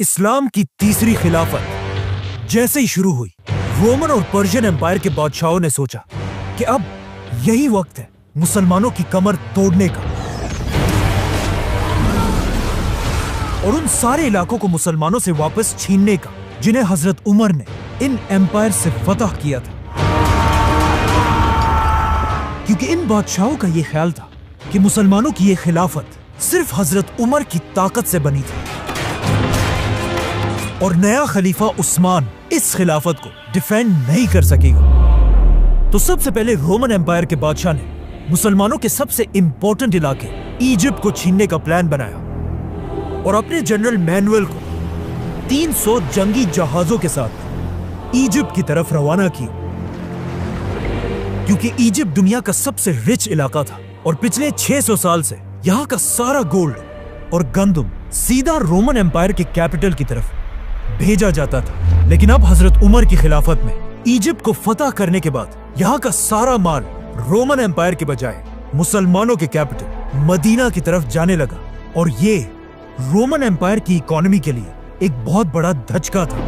इस्लाम की तीसरी खिलाफत जैसे ही शुरू हुई, रोमन और पर्शियन एम्पायर के बादशाहों ने सोचा कि अब यही वक्त है मुसलमानों की कमर तोड़ने का और उन सारे इलाकों को मुसलमानों से वापस छीनने का जिन्हें हजरत उमर ने इन एम्पायर से फतह किया था। क्योंकि इन बादशाहों का यह ख्याल था कि मुसलमानों की यह खिलाफत सिर्फ हजरत उमर की ताकत से बनी थी और नया खलीफा उस्मान इस खिलाफत को डिफेंड नहीं कर सकेगा। तो सबसे पहले रोमन एम्पायर के बादशाह ने मुसलमानों के सबसे इंपॉर्टेंट इलाके इजिप्ट को छीनने का प्लान बनाया और अपने जनरल मैनुअल को 300 जंगी जहाजों के साथ इजिप्ट की तरफ रवाना किया। क्योंकि इजिप्ट दुनिया का सबसे रिच इलाका था और पिछले 600 साल से यहां का सारा गोल्ड और गंदम सीधा रोमन एम्पायर के कैपिटल की तरफ भेजा जाता था। लेकिन अब हजरत उमर की खिलाफत में इजिप्ट को फतह करने के बाद यहां का सारा माल रोमन एम्पायर के बजाय मुसलमानों के कैपिटल मदीना की तरफ जाने लगा और ये रोमन एम्पायर की इकोनॉमी के लिए एक बहुत बड़ा धचका था।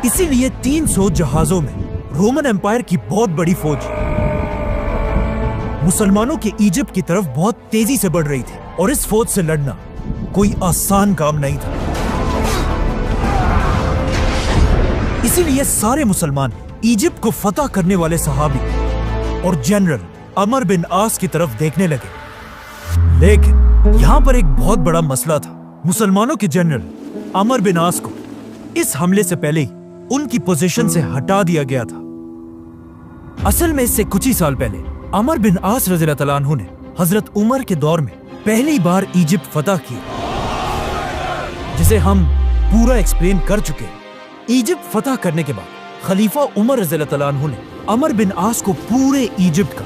इसीलिए 300 जहाजों में रोमन एम्पायर की बहुत बड़ी फौज मुसलमानों के इजिप्ट की तरफ बहुत तेजी से बढ़ रही थी और इस फौज से लड़ना कोई आसान काम नहीं था। इसीलिए सारे मुसलमान इजिप्ट को फतह करने वाले सहाबी और जनरल अमर बिन आस की तरफ देखने लगे। लेकिन यहां पर एक बहुत बड़ा मसला था। मुसलमानों के जनरल अमर बिन आस को इस हमले से पहले ही उनकी पोजीशन से हटा दिया गया था। असल में इससे कुछ ही साल पहले अमर बिन आस रज़ियल्लाहु अन्हु ने हजरत उमर के दौर में पहली बार इजिप्ट फतह किया, जिसे हम पूरा एक्सप्लेन कर चुके हैं। इजिप्ट फतह करने के बाद खलीफा उमर रज़ियल्लाहु अन्हु ने अमर बिन आस को पूरे इजिप्ट का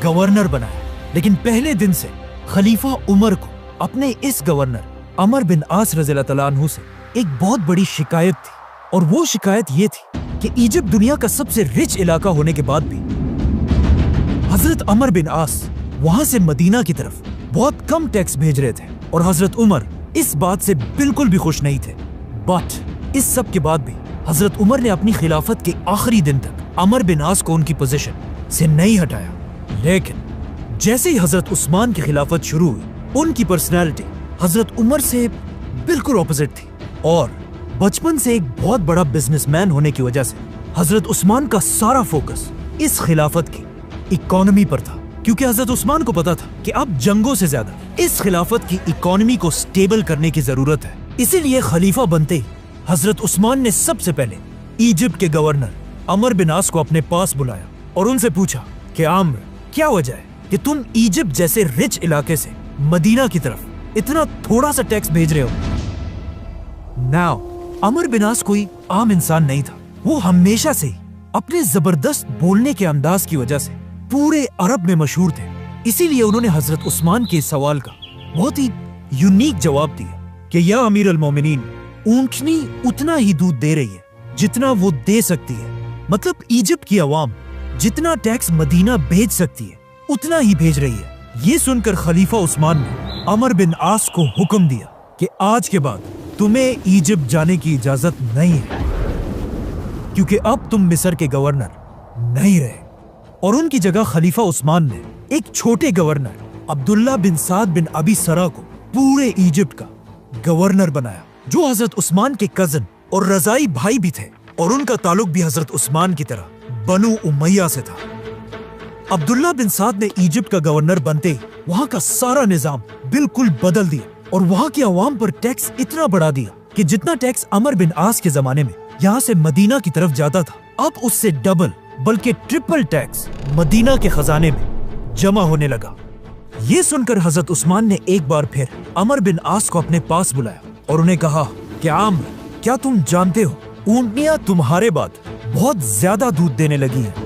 गवर्नर बनाया। लेकिन पहले दिन से खलीफा उमर को अपने इस गवर्नर अमर बिन आस रज़ियल्लाहु अन्हु से एक बहुत बड़ी शिकायत थी और वो शिकायत ये थी कि इजिप्ट दुनिया का सबसे रिच इलाका होने के बाद भी हजरत अमर बिन आस वहां से मदीना की तरफ बहुत कम टैक्स भेज रहे थे और हजरत उमर इस बात से बिल्कुल भी खुश नहीं थे। बट इस सब के बाद भी हजरत उमर ने अपनी खिलाफत के आखिरी दिन तक अमर बिन आस को उनकी पोजीशन से नहीं हटाया। लेकिन जैसे ही हजरत उस्मान की खिलाफत शुरू हुई, उनकी पर्सनैलिटी हजरत उमर से बिल्कुल ऑपोजिट थी और बचपन से एक बहुत बड़ा बिजनेसमैन होने की वजह से हजरत उस्मान का सारा फोकस इस खिलाफत की इकोनॉमी पर था। क्योंकि हजरत उस्मान को पता था कि अब जंगों से ज्यादा इस खिलाफत की इकोनॉमी को स्टेबल करने की जरूरत है। इसीलिए खलीफा बनते ही हजरत उस्मान ने सबसे पहले इजिप्ट के गवर्नर अमर बिन आस को अपने पास बुलाया और उनसे पूछा कि आम्र, क्या वजह है कि तुम इजिप्ट जैसे रिच इलाके से मदीना की तरफ इतना थोड़ा सा टैक्स भेज रहे हो। नाउ अमर बिन आस कोई आम इंसान नहीं था। वो हमेशा से ही अपने जबरदस्त बोलने के अंदाज की वजह से पूरे अरब में मशहूर थे। इसीलिए उन्होंने हजरत उस्मान के सवाल का बहुत ही यूनिक जवाब दिया कि या अमीर अल मोमिनीन, ऊंटनी उतना ही दूध दे रही है जितना वो दे सकती है। मतलब इजिप्ट की अवाम जितना टैक्स मदीना भेज सकती है उतना ही भेज रही है। ये सुनकर खलीफा उस्मान ने अमर बिन आस को हुक्म दिया कि आज के बाद तुम्हें इजिप्ट जाने की इजाजत नहीं है, क्योंकि अब तुम मिस्र के गवर्नर नहीं रहे। और उनकी जगह खलीफा उस्मान ने एक छोटे गवर्नर अब्दुल्ला बिन साद बिन अबी सरा को पूरे इजिप्ट का गवर्नर बनाया, जो हजरत उस्मान के कजन और रजाई भाई भी थे और उनका ताल्लुक भी हजरत उस्मान की तरह बनु उमैया से था। अब्दुल्ला बिन साद ने इजिप्ट का गवर्नर बनते ही वहां का सारा निजाम बिल्कुल बदल दिया और वहां की अवाम पर टैक्स इतना बढ़ा दिया कि जितना टैक्स अमर बिन आस के जमाने में यहाँ से मदीना की तरफ जाता था, अब उससे डबल बल्कि ट्रिपल टैक्स मदीना के खजाने में जमा होने लगा। ये सुनकर हजरत उस्मान ने एक बार फिर अमर बिन आस को अपने पास बुलाया और उन्हें कहा कि आम्र, क्या तुम जानते हो ऊंटनियां तुम्हारे बाद बहुत ज्यादा दूध देने लगी हैं।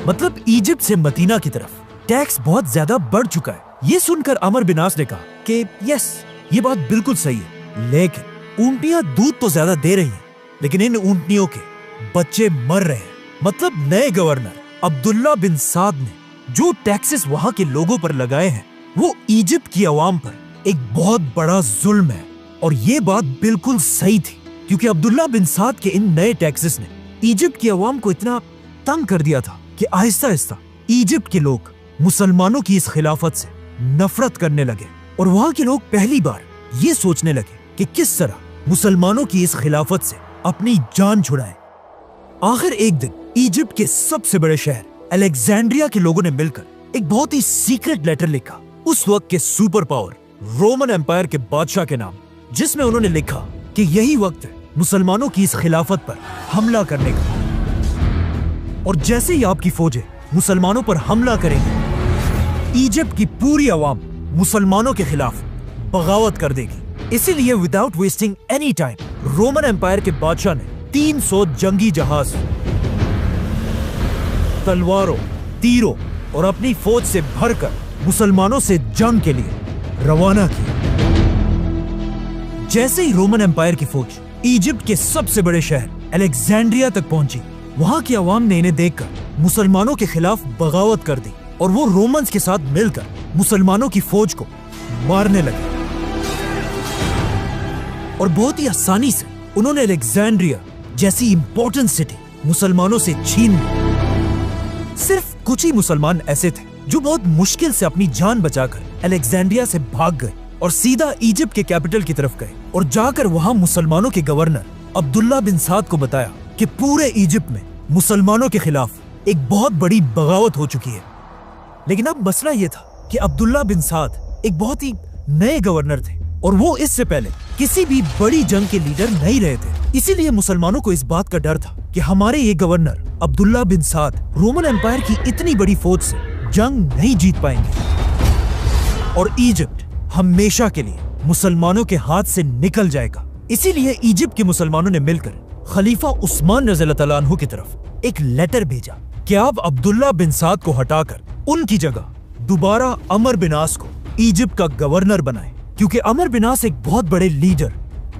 मतलब इजिप्ट से मदीना की तरफ टैक्स बहुत ज्यादा बढ़ चुका है। ये सुनकर अमर बिन आस ने कहा कि यस, ये बात बिल्कुल सही है, लेकिन ऊंटनियां दूध तो ज्यादा दे रही हैं, लेकिन इन ऊंटनियों के बच्चे मर रहे हैं। मतलब नए गवर्नर अब्दुल्ला बिन साद ने जो टैक्सेस वहां के लोगों पर लगाए हैं वो इजिप्ट की अवाम पर एक बहुत बड़ा जुल्म है। और ये बात बिल्कुल सही थी, क्योंकि अब्दुल्ला बिन साद के इन नए टैक्सेस ने इजिप्ट की अवाम को इतना तंग कर दिया था कि आहिस्ता आहिस्ता इजिप्ट के लोग मुसलमानों की इस खिलाफत से नफरत करने लगे। और वहां के लोग पहली बार ये सोचने लगे कि किस तरह मुसलमानों की इस खिलाफत से अपनी जान छुड़ाएं। आखिर एक दिन इजिप्ट के सबसे बड़े शहर अलेक्जेंड्रिया के लोगों ने मिलकर एक बहुत ही सीक्रेट लेटर लिखा उस वक्त के सुपर पावर रोमन एम्पायर के बादशाह के नाम, जिसमें उन्होंने लिखा कि यही वक्त है मुसलमानों की इस खिलाफत पर हमला करने का। और जैसे ही आपकी फौजें मुसलमानों पर हमला करेंगी, इजिप्ट की पूरी आवाम मुसलमानों के खिलाफ बगावत कर देगी। इसीलिए without wasting any time Roman empire के बादशाह ने 300 जंगी जहाज, तलवारों, तीरों और अपनी फौज से भरकर मुसलमानों से जंग के लिए रवाना किया। जैसे ही रोमन एम्पायर की फौज इजिप्ट के सबसे बड़े शहर अलेक्जेंड्रिया तक पहुंची, वहां की आवाम ने इन्हें देखकर मुसलमानों के खिलाफ बगावत कर दी और वो रोमन्स के साथ मिलकर मुसलमानों की फौज को मारने लगे। और बहुत ही आसानी से उन्होंने अलेक्जेंड्रिया जैसी इंपॉर्टेंट सिटी मुसलमानों से छीन ली। सिर्फ कुछ ही मुसलमान ऐसे थे जो बहुत मुश्किल से अपनी जान बचाकर अलेक्जेंड्रिया से भाग गए और सीधा इजिप्ट के कैपिटल की तरफ गए और जाकर वहां मुसलमानों के गवर्नर अब्दुल्ला बिन साद को बताया कि पूरे इजिप्ट में मुसलमानों के खिलाफ एक बहुत बड़ी बगावत हो चुकी है। लेकिन अब मसला यह था कि अब्दुल्ला बिन साद एक बहुत ही नए गवर्नर थे और वो इससे पहले किसी भी बड़ी जंग के लीडर नहीं रहे थे। इसीलिए मुसलमानों को इस बात का डर था कि हमारे ये गवर्नर अब्दुल्ला बिन साद रोमन एम्पायर की इतनी बड़ी फौज से जंग नहीं जीत पाएंगे और इजिप्ट हमेशा के लिए मुसलमानों के हाथ से निकल जाएगा। इसीलिए इजिप्ट के मुसलमानों ने मिलकर खलीफा उस्मान रज़ियल्लाहु ताला अन्हु की तरफ एक लेटर भेजा कि आप अब्दुल्ला बिन साद को हटाकर उनकी जगह दोबारा अमर बिन आस को इजिप्ट का गवर्नर बनाएं, क्योंकि अमर बिन आस एक बहुत बड़े लीडर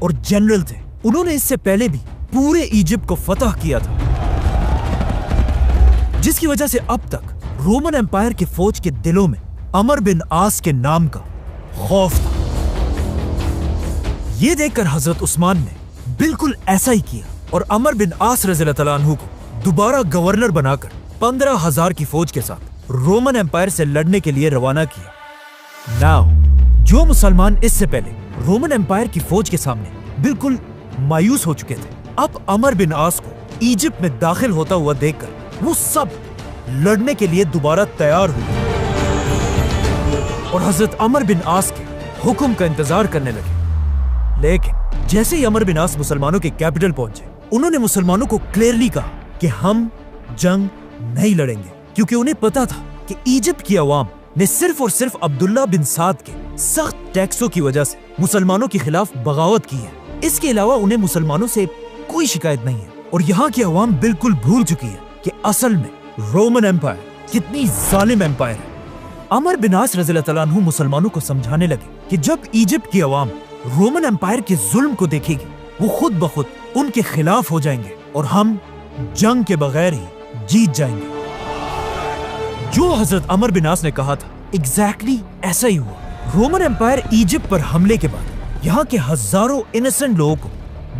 और जनरल थे। उन्होंने इससे पहले भी पूरे इजिप्ट को फतह किया था, जिसकी वजह से अब तक रोमन एम्पायर की फौज के दिलों में अमर बिन आस के नाम का खौफ था। यह देखकर हजरत उस्मान ने बिल्कुल ऐसा ही किया और अमर बिन आस रज़ियल्लाहु ताला अन्हु को दोबारा गवर्नर बनाकर 15,000 की फौज के साथ रोमन एम्पायर से लड़ने के लिए रवाना किया। नाउ जो मुसलमान इससे पहले रोमन एम्पायर की फौज के सामने बिल्कुल मायूस हो चुके थे, अब अमर बिन आस को इजिप्ट में दाखिल होता हुआ देखकर वो सब लड़ने के लिए दोबारा तैयार हुए और हजरत अमर बिन आस के हुक्म का इंतजार करने लगे। लेकिन जैसे ही अमर बिन आस मुसलमानों के कैपिटल पहुंचे, उन्होंने मुसलमानों को क्लियरली कहा कि हम जंग नहीं लड़ेंगे, क्योंकि उन्हें पता था कि इजिप्ट की आवाम ने सिर्फ और सिर्फ अब्दुल्ला बिन साद के सख्त टैक्सों की वजह से मुसलमानों के खिलाफ बगावत की है। इसके अलावा उन्हें मुसलमानों से कोई शिकायत नहीं है और यहाँ की आवाम बिल्कुल भूल चुकी है कि असल में रोमन एम्पायर कितनी जालिम एम्पायर है। अमर बिन आस रज़ियल्लाहु ताला अन्हु मुसलमानों को समझाने लगे कि जब इजिप्ट की आवाम रोमन एम्पायर के जुल्म को देखेगी, वो खुद ब खुद उनके खिलाफ हो जाएंगे और हम जंग के बगैर ही जीत जाएंगे। जो हजरत अमर बिन आस ने कहा था एग्जैक्टली ऐसा ही हुआ। रोमन एम्पायर इजिप्ट पर हमले के बाद यहाँ के हजारों इनोसेंट लोगों को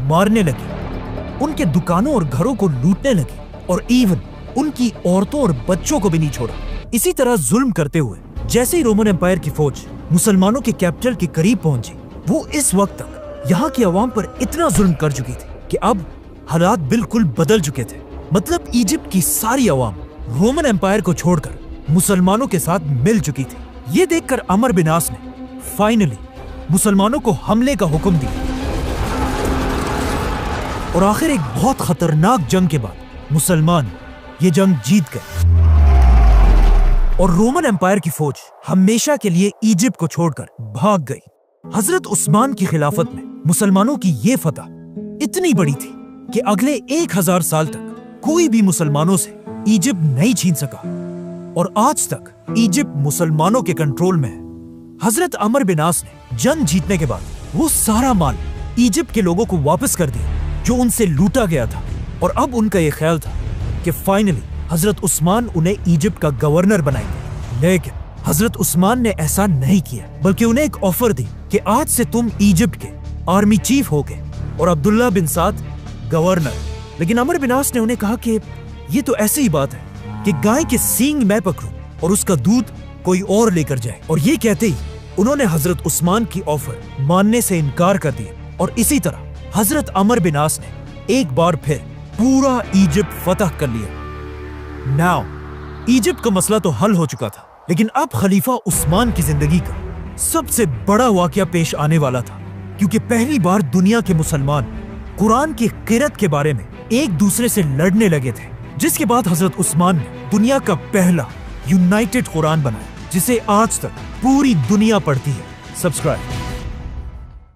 मारने लगी, उनके दुकानों और घरों को लूटने लगी और इवन उनकी औरतों और बच्चों को भी नहीं छोड़ा। इसी तरह जुल्म करते हुए जैसे ही रोमन एम्पायर की फौज मुसलमानों के कैपिटल के करीब पहुंची, वो इस वक्त तक यहाँ की आवाम पर इतना जुल्म कर चुकी थी कि अब हालात बिल्कुल बदल चुके थे। मतलब इजिप्ट की सारी आवाम रोमन एम्पायर को छोड़कर मुसलमानों के साथ मिल चुकी थी। ये देखकर अमर बिन आस ने फाइनली मुसलमानों को हमले का हुक्म दिया और आखिर एक बहुत खतरनाक जंग के बाद मुसलमान ये जंग जीत गए और रोमन एम्पायर की फौज हमेशा के लिए इजिप्ट को छोड़कर भाग गई। हजरत उस्मान की खिलाफत में मुसलमानों की ये फतह इतनी बड़ी थी कि अगले 1000 साल तक कोई भी मुसलमानों से इजिप्ट नहीं छीन सका और आज तक इजिप्ट मुसलमानों के कंट्रोल में है। हजरत अमर बिन आस ने जंग जीतने के बाद वो सारा माल इजिप्ट के लोगों को वापस कर दिया जो उनसे लूटा गया था और अब उनका ये ख्याल था कि फाइनली हजरत उस्मान उन्हें इजिप्ट का गवर्नर बनाएंगे। लेकिन हजरत उस्मान ने ऐसा नहीं किया, बल्कि उन्हें एक ऑफर दी कि आज से तुम इजिप्ट के आर्मी चीफ हो गए और अब्दुल्ला बिन साद गवर्नर। लेकिन अमर बिन आस ने उन्हें कहा कि ये तो ऐसी ही बात है कि गाय के सींग मैं पकड़ूं और उसका दूध कोई और लेकर जाए। और ये कहते ही उन्होंने हजरत उस्मान की ऑफर मानने से इनकार कर दिया और इसी तरह हजरत अमर बिन आस ने एक बार फिर पूरा इजिप्ट फतह कर लिया। नाउ इजिप्ट का मसला तो हल हो चुका था, लेकिन अब खलीफा उस्मान की जिंदगी का सबसे बड़ा वाकया पेश आने वाला था, क्योंकि पहली बार दुनिया के मुसलमान कुरान की किरत के बारे में एक दूसरे से लड़ने लगे थे, जिसके बाद हजरत उस्मान ने दुनिया का पहला यूनाइटेड कुरान बनाया, जिसे आज तक पूरी दुनिया पढ़ती है। सब्सक्राइब।